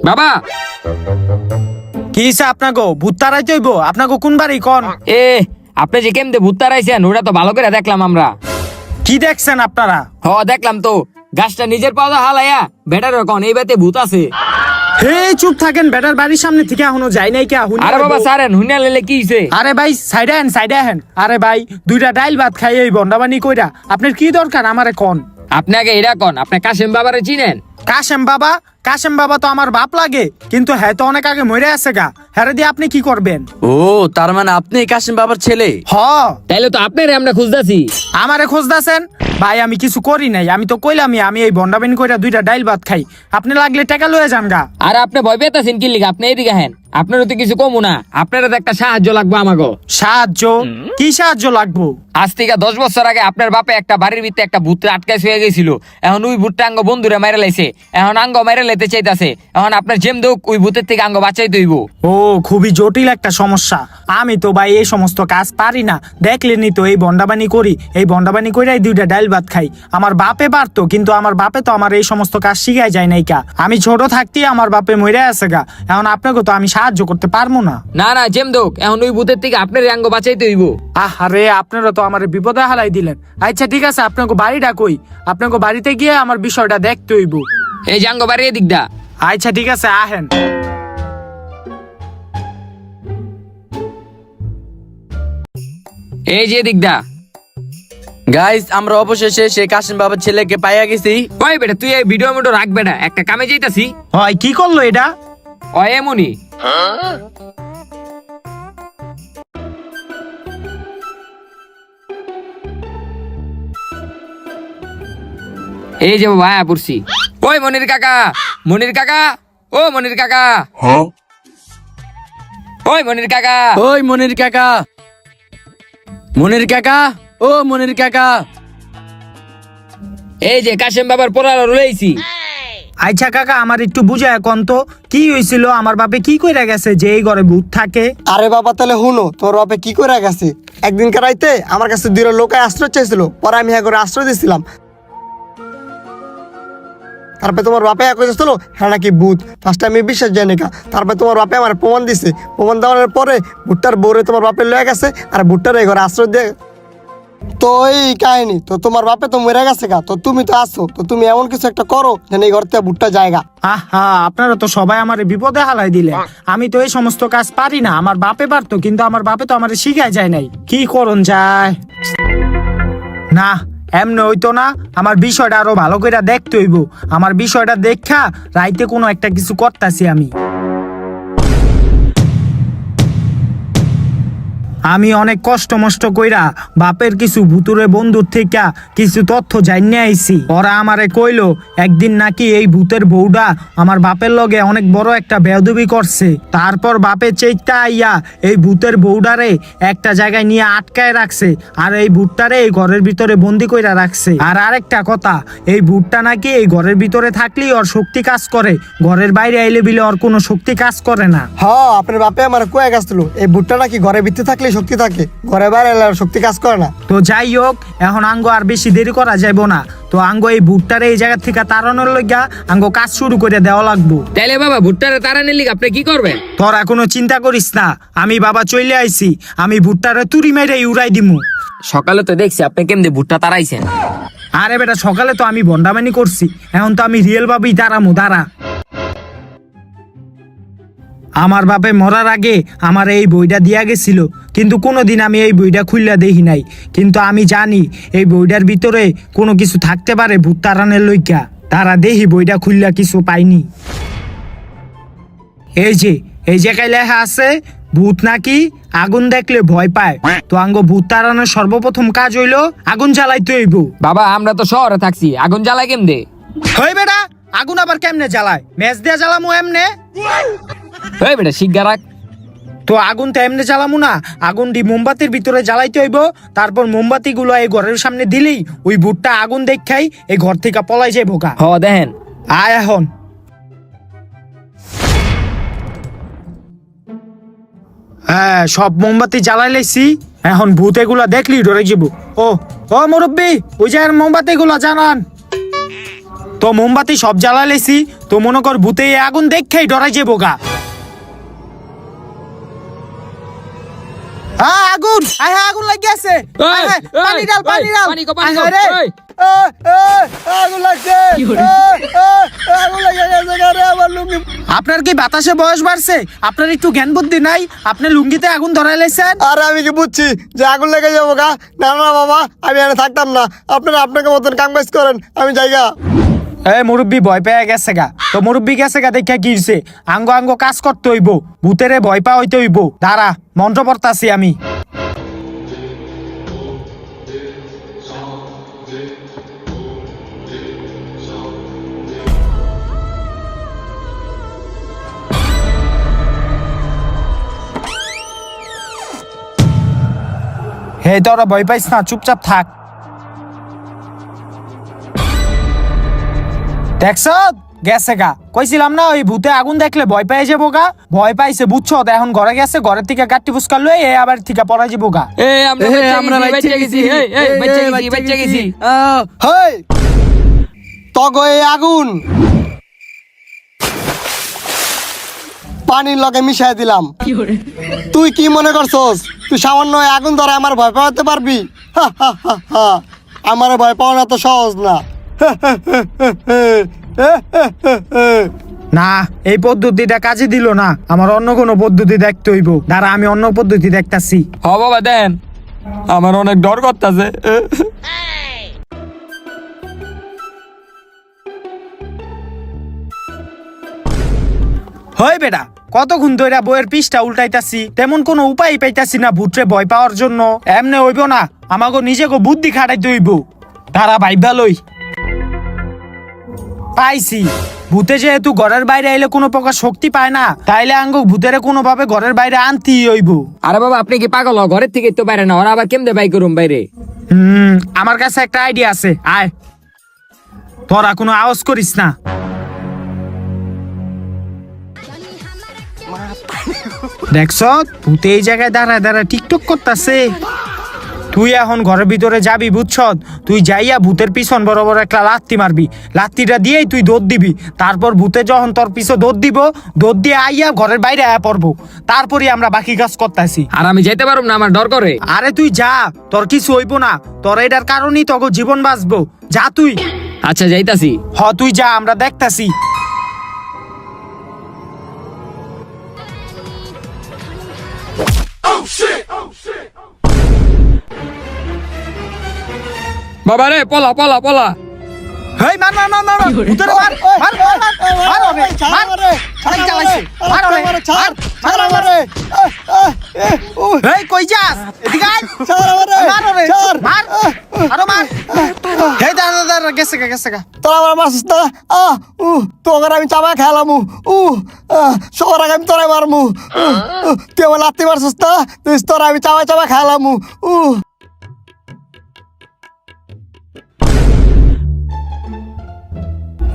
বাবা কি হিসা আপনাকে ভূত তারাই চইব? আপনাকে কোন বাড়ি কোন? এ আপনি যে কেমতে ভূত তারাইছেন ওটা তো ভালো করে দেখলাম আমরা। কি দেখছেন আপনারা? হ দেখলাম তো, গাছটা নিজের পাওয়া হালাইয়া বেটার কোন এই বাতে ভূত আছে। হে চুপ থাকেন, বেটার বাড়ির সামনে থেকে এখনো যাই নাই কে? আরে বাবা সারেন হুইনা লেলে কি হইছে? আরে ভাই সাইডে হেন সাইডে হেন। আরে ভাই 2টা ডাইল ভাত খাই এই বন্ডাবানি কইরা আপনার কি দরকার আমারে কোন? আপনি আগে এটা কোন, আপনি কাশেম বাবারে চিনেন? কাশেম বাবা? কাশেম বাবা তো আমার বাপ লাগে, কিন্তু হ্যাঁ তো অনেক আগে মরে আছে গা। হ্যাঁ দিয়ে আপনি কি করবেন? ও তার মানে আপনি কাশেম বাবার ছেলে? হ। তাইলে তো আপনারে আমরা খুঁজতাছি। আমারে খুঁজতেছেন? ভাই আমি কিছু করি নাই, আমি তো কইলামই আমি এই বন্ডাবানি কইরা 2টা ডাইল ভাত খাই। আপনি লাগলে টাকা লয়ে যান গা। আর আপনি ভয় পেতাছেন কি লিগা? আপনি এদিকে হেন, আপনারও তো কিছু কমু না, আপনারও তো একটা সাহায্য লাগবে আমাকে। সাহায্য? কি সাহায্য লাগবো? আজ থেকে 10 বছর আগে আপনার বাপে একটা বাড়ির ভিতরে একটা ভূত আটকাই শুয়ে গেছিল। এখন ওই ভূতটা আঙ্গ বন্ধুরে মাইরা লাইছে, এখন আঙ্গ মাইরা লাইতে চাইতাছে। এখন আপনার যেম দোক ওই ভূতের থেকে আঙ্গ বাঁচাই দইব। ও খুবই জটিল একটা সমস্যা। আমি তো ভাই এই সমস্ত কাজ পারি না, দেখলেনি তো এই বন্ডাবানি করি। এই বন্ডাবানি কইরাই 2টা ডাইল ভাত খাই। আমার বাপে পারতো, কিন্তু আমার বাপে তো আমার এই সমস্ত কাজ শিখাই যায় নাই কা। আমি ছোট থাকতেই আমার বাপে মরে আছে গা। এখন আপনাকে তো আমি সাহায্য করতে পারবো না। না না যেম দোক, এখন ওই ভূতের থেকে আপনার আঙ্গ বাঁচাই দইব। আরে আপনারা তো আমার বিপদে হালাই দিলেন। আচ্ছা ঠিক আছে, আপনাকে বাড়িটা কই? আপনাকে বাড়িতে গিয়ে আমার বিষয়টা দেখতে হইব। এই যে আঙ্গ বাড়ি এদিকটা। আচ্ছা ঠিক আছে আহেন। এই যে এদিকটা। গাইস আমরা অবশেষে সেই কাশেম বাবার ছেলেকে পাইয়া গেছি। ওই বেটা তুই এই ভিডিও মিডিও রাখবে না, একটা কামে যাইতাছি। হয় কি করলো এটা? ও এমনই। এই যে বাবা আয়া পড়ছি। ওই মনির কাকা, মনির কাকা, ও মনির কাকা, ওই মনির কাকা। ওই মনির কাকা, মনির কাকা, ও মনির কাকা। এই যে কাশেম বাবার পোড়ালো রয়েছি। আচ্ছা কাকা আমার একটু বুঝায় কোন তো কি হয়েছিল? আমার বাপে কি কইরা গেছে যে এই ঘরে ভূত থাকে? আরে বাবা তাহলে হুনো, তোর বাপে কি করে গেছে? একদিন রাইতে আমার কাছে 2টা লোকে আশ্রয় চাইছিল, পরে আমি হ্যাঁ করে আশ্রয় দিয়েছিলাম। তারপরে তোমার বাপে এক কইছিল হ্যাঁ নাকি ভূত। ফার্স্টে আমি বিশ্বাস জানি না, তারপরে তোমার বাপে আমার প্রমাণ দিছে। প্রমাণ দেওয়ার পরে ভুট্টার বউরে তোমার বাপে লয়ে গেছে, আর ভুট্টার এই ঘরে আশ্রয় দিয়ে। তো এই কাহিনী তো, তোমার বাপে তো মরে গেছে গা, তো তুমি তো আসো, তো তুমি এমন কিছু একটা করো যেন এই ঘর থেকে ভুট্টা জায়গা। আহা আপনারা তো সবাই আমার বিপদে হালাই দিলেন। আমি তো এই সমস্ত কাজ পারি না, আমার বাপে পারতো, কিন্তু আমার বাপে তো আমার শিখাই যায় নাই। কি করন যায় না, এমনি হইতো না। আমার বিষয়টা আরো ভালো করে দেখতে হইব। আমার বিষয়টা দেখা রাইতে কোনো একটা কিছু করতেছি আমি। আমি অনেক কষ্ট মষ্ট কইরা বাপের কিছু ভুতুরে বন্ধুর থেকে কিছু তথ্য জানিয়ে আইছি। ওরা আমারে কইলো একদিন নাকি এই ভূতের বউডা আমার বাপের লগে অনেক বড় একটা বেয়াদবি করছে। তারপর বাপের চেইতা আইয়া এই ভূতের বউডারে একটা জায়গায় নিয়ে আটকায় রাখছে, আর এই ভূতটারে এই ঘরের ভিতরে বন্দি কইরা রাখছে। আর আরেকটা কথা, এই ভূতটা নাকি এই ঘরের ভিতরে থাকলেই ওর শক্তি কাজ করে, ঘরের বাইরে আইলে বিলে ওর কোনো শক্তি কাজ করে না। হ্যাঁ আপনার বাপে আমার কয়ে গেছিল এই ভুট্টা নাকি ঘরের ভিতরে থাকলে শক্তি থাকে, ঘরে বাইরে এলে আর শক্তি কাজ করে না। তো যাই হোক, এখন আঙ্গো আর বেশি দেরি করা যাইব না। তো আঙ্গো এই ভুট্টারে এই জায়গা থেকে তাড়ানোর লইগা আঙ্গো কাজ শুরু করে দেওয়া লাগবো। তাইলে বাবা ভুট্টারে তাড়ানোর লিগে আপনি কি করবেন? তোরা কোনো চিন্তা করিস না, আমি বাবা চলে আইছি, আমি ভুট্টারে তুরি মেরে উড়াই দিমু। সকালে তো দেখছি আপনি কেমনে ভুট্টা তাড়াইছেন। আরে বেটা, সকালে তো আমি ভন্ডামানি করছি, এখন তো আমি রিয়েল ভাবেই তাড়ামু, দাঁড়া। আমার বাপে মরার আগে আমার এই বইটা দিয়া গেছিল, কিন্তু কোনোদিন আমি এই বইটা খুললা দেখি নাই। কিন্তু আমি জানি এই বইটার ভিতরে কোনো কিছু থাকতে পারে ভূত তাড়ানোর লইগা। তারা দেখি বইটা খুললা কিছু পাইনি। এই জায়গায় লেখা আছে ভূত নাকি আগুন দেখলে ভয় পায়। তো আঙ্গ ভূত তাড়ানোর সর্বপ্রথম কাজ হইলো আগুন জ্বালাইতে হইব। বাবা আমরা তো শহরে থাকছি, আগুন জ্বালাই কেমনে? হই বেটা, আগুন আবার কেমনে জ্বালায়? ম্যাচ দিয়া জ্বালামু এমনে? ওই বেটা শিগগা রাখ। তো আগুন তো এমনি জ্বালামু না, আগুনটি মোমবাতির ভিতরে জ্বালাইতে হইব। তারপর মোমবাতি গুলো এই ঘরের সামনে দিলেই ওই ভূতটা আগুন দেখাই এই ঘর থেকে পলাই যাইব গা। হ দেখেন। আয় এখন। হ্যাঁ, সব মোমবাতি জ্বালাই লাইছি, এখন ভূত এগুলা দেখলি ডরে যাব। ও ও মুরব্বি, ওই যে মোমবাতি গুলা জানান। তো মোমবাতি সব জ্বালাই লাইছি, তো মনে কর ভূতে এই আগুন দেখাই ডরাই যাব গা। হ্যাঁ আগুন, আয় আগুন লাগি আছে। পানি ডাল, পানি ডাল। আগুন লাগছে, আগুন লাগে গেছে ঘরে, আমার লুঙ্গি। আপনার কি বাতাসে বয়স বাড়ছে? আপনার একটু জ্ঞান বুদ্ধি নাই? আপনি লুঙ্গিতে আগুন ধরাই লাইছেন। আর আমি কি বুঝছি যে আগুন লেগে যাবো গা? না না বাবা, আমি এখানে থাকতাম না, আপনারা আপনাকে মতন কামকাজ করেন, আমি যাইগা। এ মুরব্বি ভয় পেয়ে গেছে গা। তো মুরব্বি গেছে গা দেখা কি হইছে? আঙ্গ আঙ্গ কাজ করতে হইব, ভূতেরে ভয় পা হইতে হইব। দাঁড়া, মন্ত্র পড়তাছি আমি। হে তোরা ভয় পাইস না, চুপচাপ থাক। দেখছ গেছে গা, কইছিলাম না ওই ভূতে আগুন দেখলে ভয় পেয়ে যাবো গা। ভয় পাইছে বুঝছো, এখন ঘরে গেছে, ঘরের থেকে গাড়ি পুস্কার লই এ আবার থেকে পড়া যাবো গা। আমরা বাইচে গেছি। বাইচে গেছি। হেই তগো এই আগুন পানির লগে মিশাই দিলাম। তুই কি মনে করছস তুই সামান্য এই আগুন ধরে আমার ভয় পাওয়াতে পারবি? আমার ভয় পাওয়া তো সহজ না। না, এই পদ্ধতিটা কাজে দিল না, আমার অন্য কোনো পদ্ধতি দেখতে হইব। দাঁড়া, আমি অন্য পদ্ধতি দেখতাছি। হ বাবা দেন, আমার অনেক ডর করতেছে। হই বেটা, কতক্ষণ ধরে বইয়ের পৃষ্ঠা উল্টাইতাছি, তেমন কোনো উপায় পাইতাছি না ভূতরে ভয় পাওয়ার জন্য। এমনে হইব না, আমাকে নিজেকে বুদ্ধি খাটাইতে হইব। তারা ভাইবা লই পাইছি, ভূতে যেহেতু ঘরের বাইরে আইলে কোনো প্রকার শক্তি পায় না, তাইলে আঙ্গ ভূতের কোনো ভাবে ঘরের বাইরে আনতেই হইব। আরে বাবা আপনি কি পাগল? ঘরের থেকে তো বাইরে না, ওরা আবার কেমনে বাই করুম বাইরে? আমার কাছে একটা আইডিয়া আছে, আয়। তোরা কোনো আওয়াজ করিস না। দেখছ ভূতে এই জায়গায় দাঁড়ায় দাঁড়ায় টিকটক করতেছে। তুই এখন ঘরের ভিতরে যাবি বুঝছ, তুই যাইয়া ভূতের পিছন বরাবর একটা লাত্তি মারবি, লাত্তিটা দিয়েই তুই দৌড় দিবি। তারপর ভূতে যখন তোর পিছনে দৌড় দিব, দৌড় দিয়ে আইয়া ঘরের বাইরে আয়া পড়বো, তারপরে আমরা বাকি কাজ করতেছি। আর আমি যেতে পারব না, আমার ডর করে। আরে তুই যা, তোর কিছু হইব না, তোর এটার কারণেই তোকে জীবন বাঁচবো। যা তুই। আচ্ছা যাইতাছি। তুই যা, আমরা দেখতাছি। বাবা রে পলা পলা পলা। হেই মার মার মার মার, ভূতেরে মার মার মার মার ওরে, মার চালাইছে, মার ওরে, মার মার ওরে। এই কই যাস এদিকে আয়। ছাড় আমারে, মার ওরে, ছাড়। মার আরো মার এই দাঁড়া দাঁড়া গেছে গা গেছে গা তোরা আমার মারছিস না তোকে আমি চাপা খেলাম সবার আগে আমি তোরাই মারমু তুই আমার লাত্তি মারছিস না তুই তোরা আমি চাপা চাপা খেলাম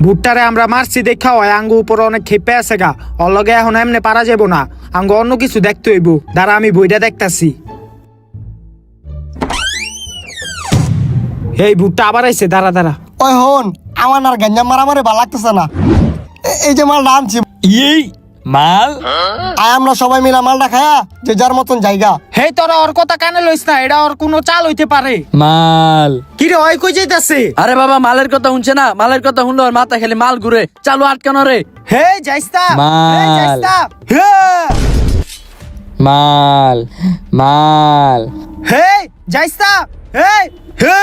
ভুট্টারে আমরা মারছি দেখা হয় আঙ্গু উপরে অনেক খেপে আছে গা ওর লগে এখন এমনি পারা যাবো না আঙ্গু অন্য কিছু দেখতে হইব দাঁড়া আমি বইটা দেখতাছি এই ভুট্টা আবার আইছে দাঁড়া দাঁড়া ওই হন আমার আর গঞ্জাম মারামারি ভালো লাগতেছে না এই যে মালটা আনছি এই মাল আয় আমরা সবাই মিলে মালটা খায়া যে যার মতন জায়গা হেই তোরা ওর কথা কানে লইস না এটা ওর কোনো চাল হইতে পারে মাল কি রে ওই কই যাইতাছে আরে বাবা মালের কথা শুনছে না, মালের কথা শুনলে ওর মাথা খেলে মাল ঘুরে, চালু আটকানো রে। হে যাইস্তা মাল। যাইস্তা হে মাল মাল হে যাইস্তা হে হে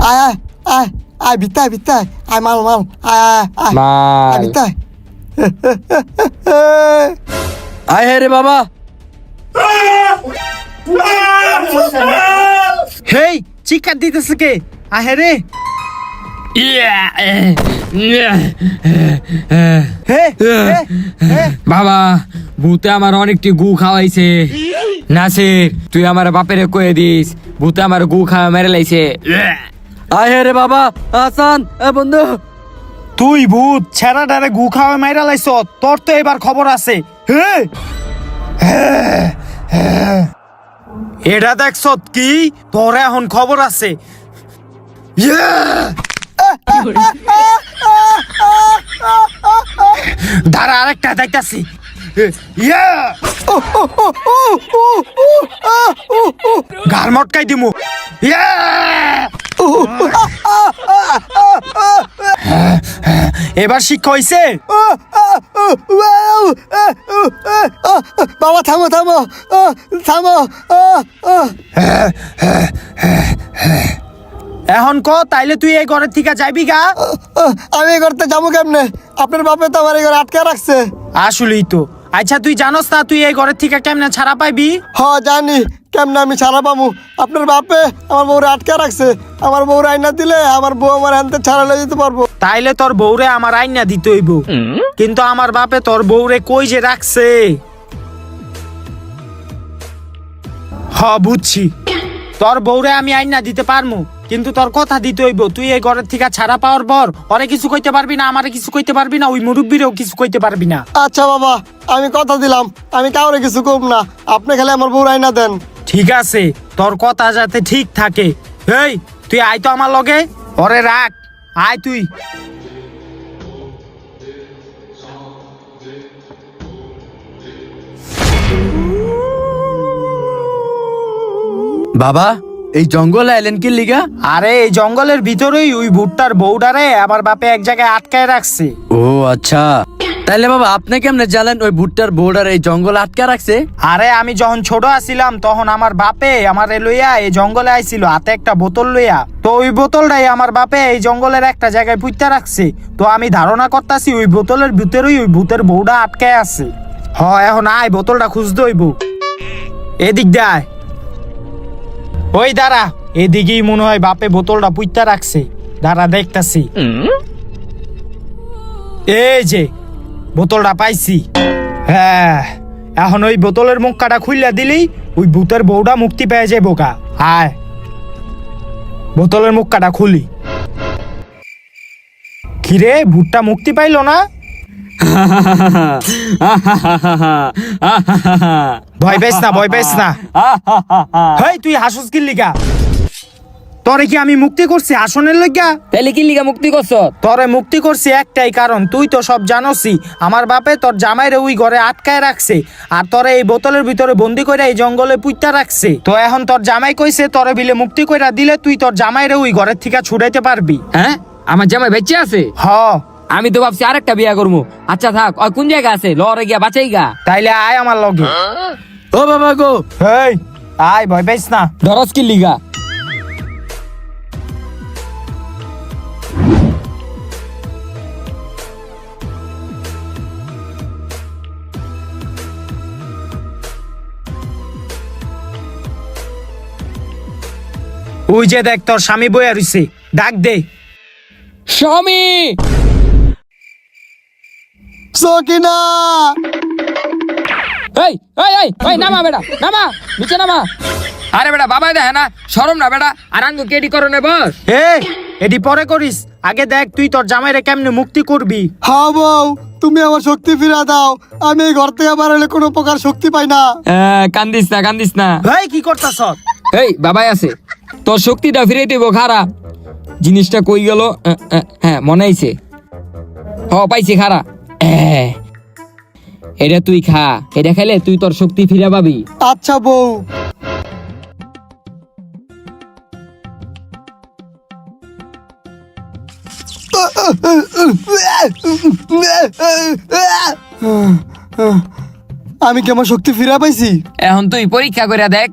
আয় আয় আয় আয় বিত্তায় বিত্তায় আয় মাল মাল আয় আয় আয় মাল। আয় বিত্তায় আয় হে রে বাবা। হেই চিকার দিতেছে কে আহে রে হে হে হে বাবা ভূতে আমার অনেকটি গু খাওয়াইছে। নাসির তুই আমার বাপেরে কয়ে দিস ভূতে আমার গু খাওয়া মেরে লাইছে। আয় হে রে বাবা। হাসান এ বন্ধু, তুই ভূত ছেড়াটারে গু খাওয়া মাইরা লাইছ তোর তো এবার খবর আছে হে এটা দেখছ কি তোর এখন খবর আছে দাঁড়া আরেকটা দেখতাছি গার মটকাই দিমু এবার শিক্ষা হইছে বাবা থামো থামো থামো এখন ক তাইলে তুই এই ঘরের থেকে যাইবি গা আমি এই করতে যাবো কেমনে আপনার বাপে তো আমার এই ঘরে আটকে রাখছে আসলেই তো আচ্ছা তুই জানোস না তুই এই ঘরের থেকে কেমনে ছাড়া পাইবি হ জানি কেমনে আমি ছাড়া পাবো আপনার বাপে আমার বউরে আটকে রাখছে আমার বউরে আইনা দিলে আমার বউ আমার হাতে ছাড়া লয়ে যেতে পারবো তাইলে তোর বউরে আমার আইনা দিতে হইব কিন্তু আমার বাপে তোর বউরে কই যে রাখছে হ বুঝছি তোর বউরে আমি আইনা দিতে পারমু কিন্তু তোর কথা দিতে হইব তুই এই ঘরের থেকে ছাড়া পাওয়ার পর ওরে কিছু কইতে পারবি না আমারে কিছু কইতে পারবি না ওই মুরব্বীরেও কিছু কইতে পারবি না আচ্ছা বাবা আমি কথা দিলাম আমি কাউরে কিছু কম না আপনি খালি আমার বউর আইনা দেন ঠিক আছে তোর কথা যাতে ঠিক থাকে এই তুই আয় তো আমার লগে ওরে রাখ আয় তুই বাবা এই জঙ্গলে আইলেন কি লিগা? আরে এই জঙ্গলের ভিতরেই ওই ভুট্টার বউডারে আমার বাপে এক জায়গায় আটকায় রাখছে ও আচ্ছা, তাইলে বাবা আপনি কেমনে জানেন ওই ভুট্টার বোর্ডার এই জঙ্গলে আটকা রাখছে? আরে আমি যখন ছোট আছিলাম তখন আমার বাপে আমার লইয়া এই জঙ্গলে আইছিল হাতে একটা বোতল লইয়া তো ওই বোতলটাই আমার বাপে এই জঙ্গলের একটা জায়গায় পুঁততে রাখছে তো আমি ধারণা করতেছি ওই বোতলের ভিতরেই ওই ভূতের বউটা আটকায় আছে হ এখন আয় বোতলটা খুঁজতে হইব এদিক দেয় ওই দাঁড়া এদিকেই মনে হয় বাপে বোতলটা পুঁততে রাখছে দাঁড়া দেখতাছি এই যে বোতলটা পাইছি হ্যাঁ এখন ওই বোতলের মুখটা খুললা দিলেই ওই ভূতের বউটা মুক্তি পেয়ে যাবো গা আয় বোতলের মুখটা খুলি কিরে ভূতটা মুক্তি পাইলো না ভয় পাইস না ভয় পাইস না হেই তুই হাসুস কি লিগা তোরে কি আমি মুক্তি করছি আসনের লইগা তাহলে কি লিগা মুক্তি করছ? তোরে মুক্তি করছি একটাই কারণ তুই তো সব জানোসই আমার বাপে তোর জামাইরে ওই ঘরে আটকায় রাখছে আর তোরে এই বোতলের ভিতরে বন্দি করে এই জঙ্গলে পুইতা রাখছে তো এখন তোর জামাই কইছে তোরে বিলে মুক্তি কইরা দিলে তুই তোর জামাইরে ওই ঘরের থেকে ছুড়াইতে পারবি হ্যাঁ আমার জামাই বেঁচে আছে? হ আমি তো ভাবছি আরেকটা বিয়া করবো। আচ্ছা থাক, ওই কোন জায়গা আছে লরে গিয়া বাঁচাই গা। তাইলে আয় আমার লগে ও বাবা গো, হেই আয় ভয় পাইস না ডরস কি লিগা? ওই যে দেখ তোর স্বামী বইয়া রইছে, ডাক দে। স্বামী, সকিনা, এই এই এই এই নামা বেটা, নামা নিচে নামা। আরে বেটা বাবা দেখ না, শরম না বেটা। আর আঙ্গু কেডি করো না বস। এটি পরে করিস, আগে দেখ তুই তোর জামাইরে কেমনে মুক্তি করবি। হ্যাঁ বউ, তুমি আমার শক্তি ফিরা দাও। আমি এই ঘর থেকে বেরোলে কোনো প্রকার শক্তি পাই না। কান্দিস না, কান্দিস না। ভাই কি করতাছ? এই বাবাই আছে, তোর শক্তিটা ফিরে দিব খারা। জিনিসটা কই গেল? হ্যাঁ মনে আইছে, পাইছি খারা। এটা তুই খা, এটা খাইলে তুই তোর শক্তি ফিরে পাবি। আচ্ছা বউ। আমি কি আমার শক্তি ফিরে পাইছি? এখন তুই পরীক্ষা করে দেখ।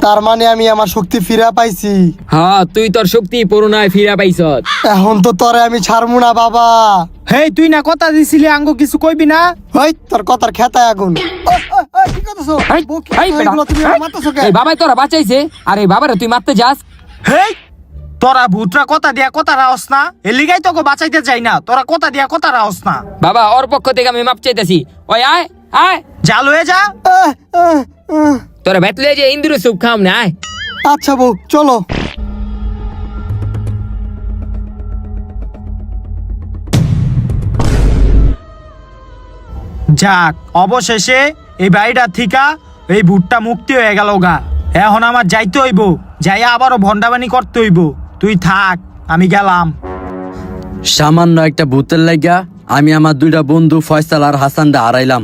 তার মানে আমি আমার শক্তি ফিরে পাইছি। হ্যাঁ, তুই তোর শক্তি পুরোনায় ফিরে পাইছ। এখন তো তরে আমি ছাড়মু না বাবা। হেই তুই না কথা দিছিলি আঙ্গু কিছু কইবি না? ওই তোর কথার খেতায় আগুন। কি করতেছো? বউ, কি এগুলো তুমি আমাকে মারতেছো কেন? এই বাবাই তোরা বাঁচাইছে, আর এই বাবারে তুই মারতে যাস। হেই তোরা ভূতরা কথা দিয়া কথা রাওস না, এর লিগাই তোকে বাঁচাইতে চাই না। তোরা কথা দিয়া কথা রাওস না। বাবা ওর পক্ষ থেকে আমি মাপ চাইতেছি। ওই আয় আয়, জাল হয়ে যা। আহ, আহ, আহ। তোরা ভেতলে যে ইন্দুর সুপ খাম না, আয়। আচ্ছা বউ, চলো। যাক, অবশেষে এই বাড়িটা থিকা এই ভূতটা মুক্তি হয়ে গেল গা। এখন আমার যাইতে হইব, যাইয়া আবারও ভন্ডাবানি করতে হইব। তুই থাক, আমি গেলাম। সামান্য একটা ভূতের লাগা আমি আমার দুইটা বন্ধু ফয়সাল আর হাসানটা হারাইলাম।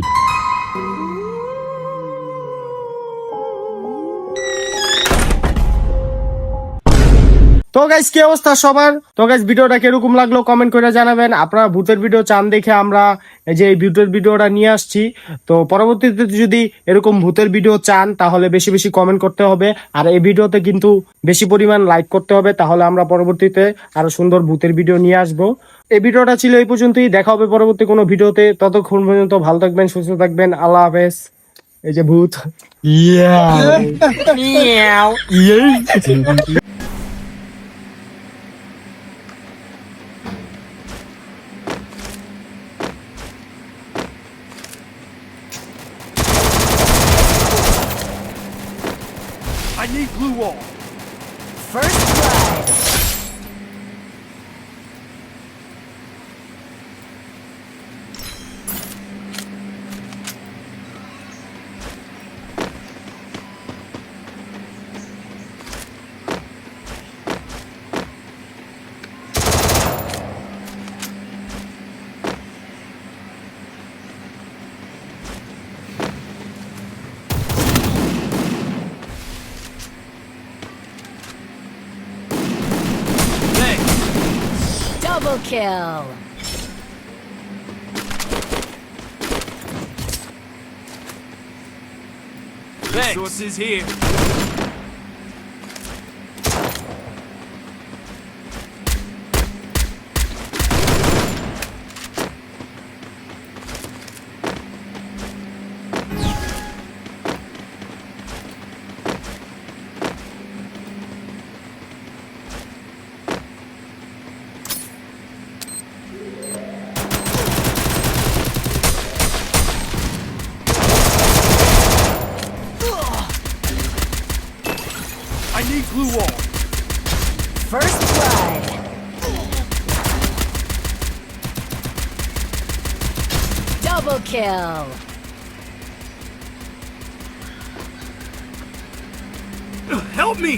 তো গাইস কি অবস্থা সবার? তো গাইস ভিডিওটা কিরকম লাগলো কমেন্ট করে জানাবেন। আপনারা ভূতের ভিডিও চান দেখে আমরা এই যে এই ভূতের ভিডিওটা নিয়ে আসছি। তো পরবর্তীতে যদি এরকম ভূতের ভিডিও চান তাহলে বেশি বেশি কমেন্ট করতে হবে, আর এই ভিডিওতে কিন্তু বেশি পরিমাণ লাইক করতে হবে, তাহলে আমরা পরবর্তীতে আরো সুন্দর ভূতের ভিডিও নিয়ে আসবো। এই ভিডিওটা ছিল এই পর্যন্তই, দেখা হবে পরবর্তী কোনো ভিডিওতে। ততক্ষণ পর্যন্ত ভালো থাকবেন, সুস্থ থাকবেন, আল্লাহ হাফেজ। এই যে ভূত Double kill. Resources here. I need glue wall. First blood. Double kill. Help me!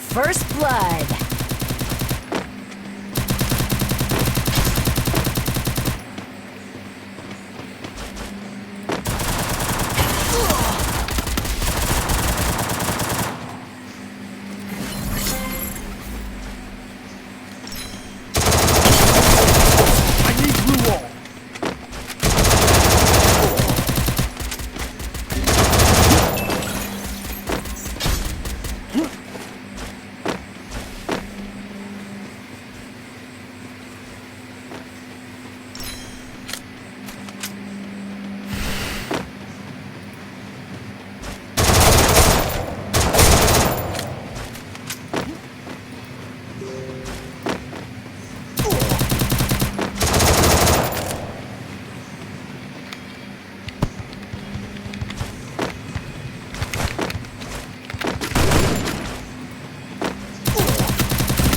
First blood. I need blue wall.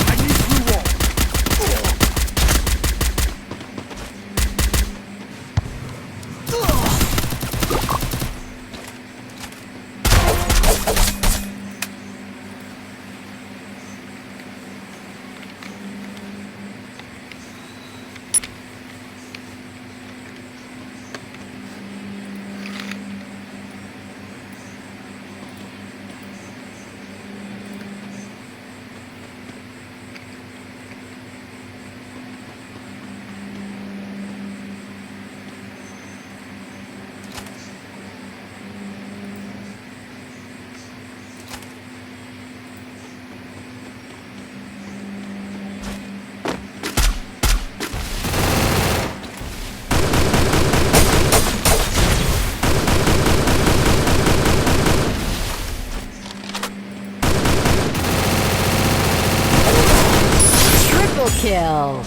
I need blue wall. Triple kill.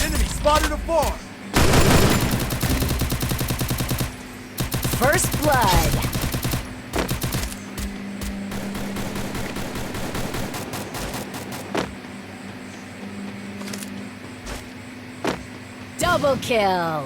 Enemy spotted a bar. First blood. Double kill.